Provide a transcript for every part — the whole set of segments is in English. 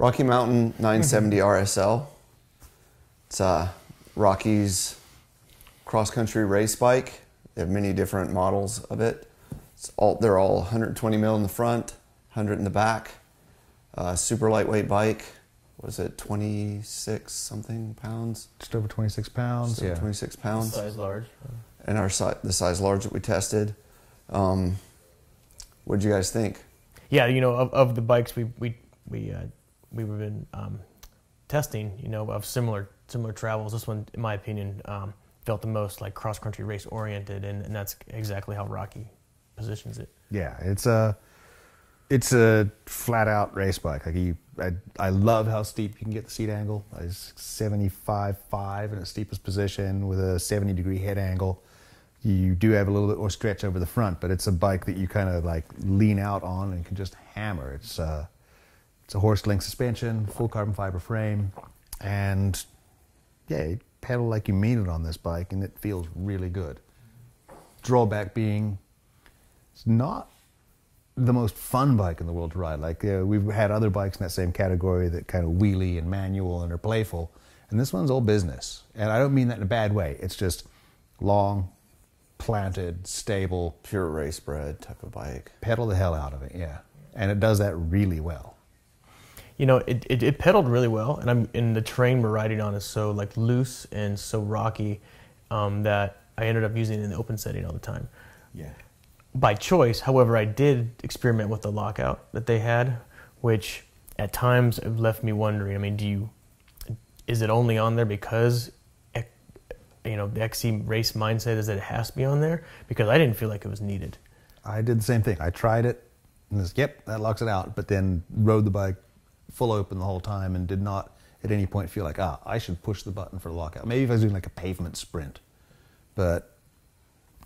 Rocky Mountain 970 RSL. It's Rocky's cross-country race bike. They have many different models of it. They're all 120 mil in the front, 100 in the back. Super lightweight bike. Was it 26 something pounds? Just over 26 pounds. Just over 26 pounds. Size large. And the size large that we tested. What did you guys think? Yeah, you know, of the bikes we've been testing, you know, of similar travels, this one, in my opinion, felt the most like cross-country race oriented, and that's exactly how Rocky positions it. Yeah, it's a flat-out race bike. Like I love how steep you can get the seat angle. It's 75.5 in its steepest position with a 70-degree head angle. You do have a little bit more stretch over the front, but it's a bike that you kind of like lean out on and can just hammer. It's a horse-length suspension, full carbon fiber frame, and yeah, you pedal like you mean it on this bike, and it feels really good. Drawback being, it's not the most fun bike in the world to ride. Like we've had other bikes in that same category that kind of wheelie and manual and are playful, and this one's all business. And I don't mean that in a bad way. It's just long, planted, stable, Pure race-bred type of bike. Pedal the hell out of it, yeah. And it does that really well. You know, it pedaled really well, and the terrain we're riding on is so like loose and so rocky that I ended up using it in the open setting all the time. Yeah. By choice, however, I did experiment with the lockout that they had, which at times it left me wondering. I mean, is it only on there because, you know, the XC race mindset is that it has to be on there? Because I didn't feel like it was needed. I did the same thing. I tried it, and yep, that locks it out. But then rode the bike full open the whole time and did not at any point feel like, I should push the button for the lockout. Maybe if I was doing like a pavement sprint. But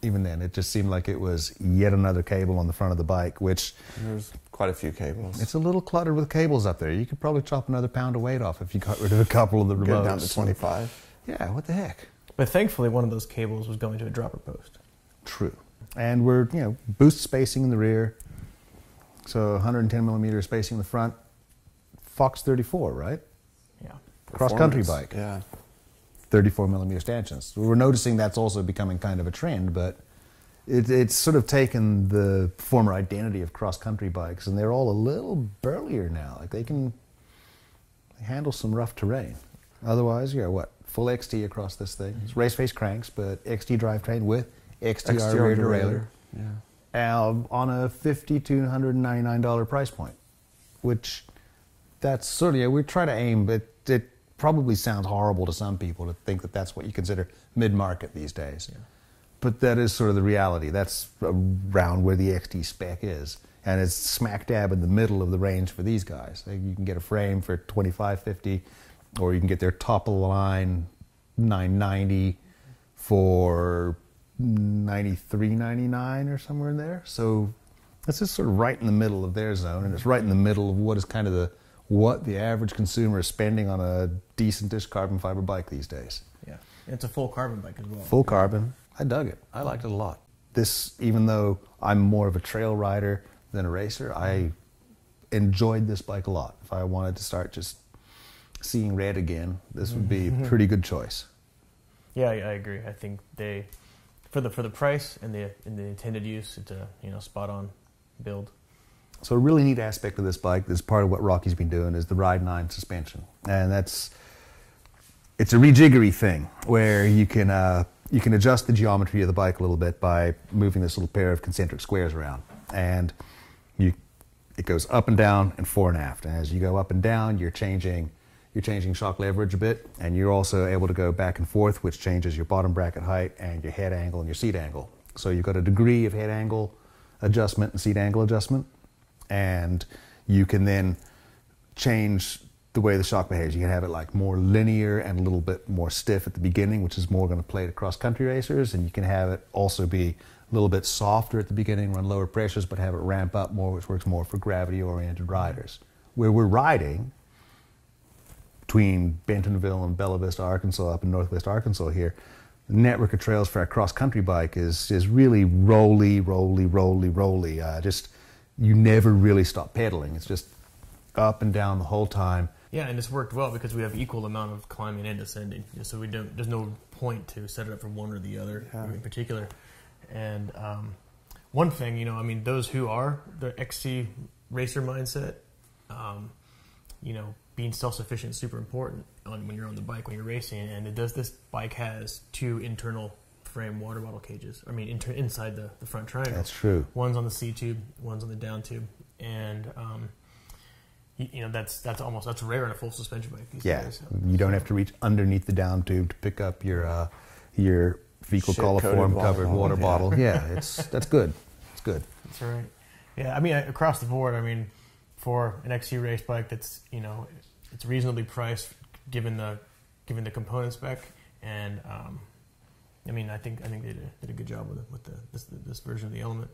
even then, it just seemed like it was yet another cable on the front of the bike, which... There's quite a few cables. It's a little cluttered with cables up there. You could probably chop another pound of weight off if you got rid of a couple of the remotes. Get down to 25. Yeah, what the heck? But thankfully, one of those cables was going to a dropper post. True. And we're, you know, boost spacing in the rear. So 110 millimeter spacing in the front. Fox 34, right? Yeah. Cross-country bike. Yeah. 34 millimeter stanchions. We're noticing that's also becoming kind of a trend, but it's sort of taken the former identity of cross-country bikes, and they're all a little burlier now. Like they can handle some rough terrain. Otherwise, you're what? Full XT across this thing. It's race face cranks, but XT drivetrain with XTR rear derailleur. Yeah. On a $50 to $199 price point, which that's sort of, yeah, we try to aim, but it probably sounds horrible to some people to think that that's what you consider mid-market these days. Yeah. But that is sort of the reality. That's around where the XT spec is. And it's smack dab in the middle of the range for these guys. You can get a frame for $25.50, or you can get their top of the line $990 for $93.99 or somewhere in there. So it's just sort of right in the middle of their zone, and it's right in the middle of what is kind of what the average consumer is spending on a decent-ish carbon fiber bike these days. Yeah, it's a full carbon bike as well. Full carbon. I dug it. I liked it a lot. This, even though I'm more of a trail rider than a racer, I enjoyed this bike a lot. If I wanted to start just seeing red again, this would be a pretty good choice. Yeah, I agree. I think for the price and the intended use, it's a spot on build. So a really neat aspect of this bike, this part of what Rocky's been doing, is the Ride 9 suspension, and it's a rejiggery thing where you can adjust the geometry of the bike a little bit by moving this little pair of concentric squares around, and it goes up and down and fore and aft. And as you go up and down, you're changing shock leverage a bit, and you're also able to go back and forth, which changes your bottom bracket height and your head angle and your seat angle. So you've got a degree of head angle adjustment and seat angle adjustment, and you can then change the way the shock behaves. You can have it like more linear and a little bit more stiff at the beginning, which is more going to play to cross-country racers, and you can have it also be a little bit softer at the beginning, run lower pressures, but have it ramp up more, which works more for gravity-oriented riders. Where we're riding between Bentonville and Bella Vista, Arkansas, up in northwest Arkansas here, the network of trails for a cross-country bike is really rolly. Just, you never really stop pedaling. It's just up and down the whole time. Yeah, and it's worked well because we have equal amount of climbing and descending. So we don't. There's no point to set it up for one or the other in particular. And one thing, you know, I mean, those who are the XC racer mindset, you know, being self-sufficient is super important when you're on the bike, when you're racing. And this bike has 2 internal frame water bottle cages. I mean, inside the front triangle. That's true. One's on the C tube, one's on the down tube, and you know that's rare in a full suspension bike these days. You don't have to reach underneath the down tube to pick up your fecal coliform covered water bottle. Yeah, that's good. It's good. That's right. Yeah, I mean, across the board, I mean, for an XC race bike that's, you know, it's reasonably priced given the component spec, and I mean, I think they did a good job with this version of the Element.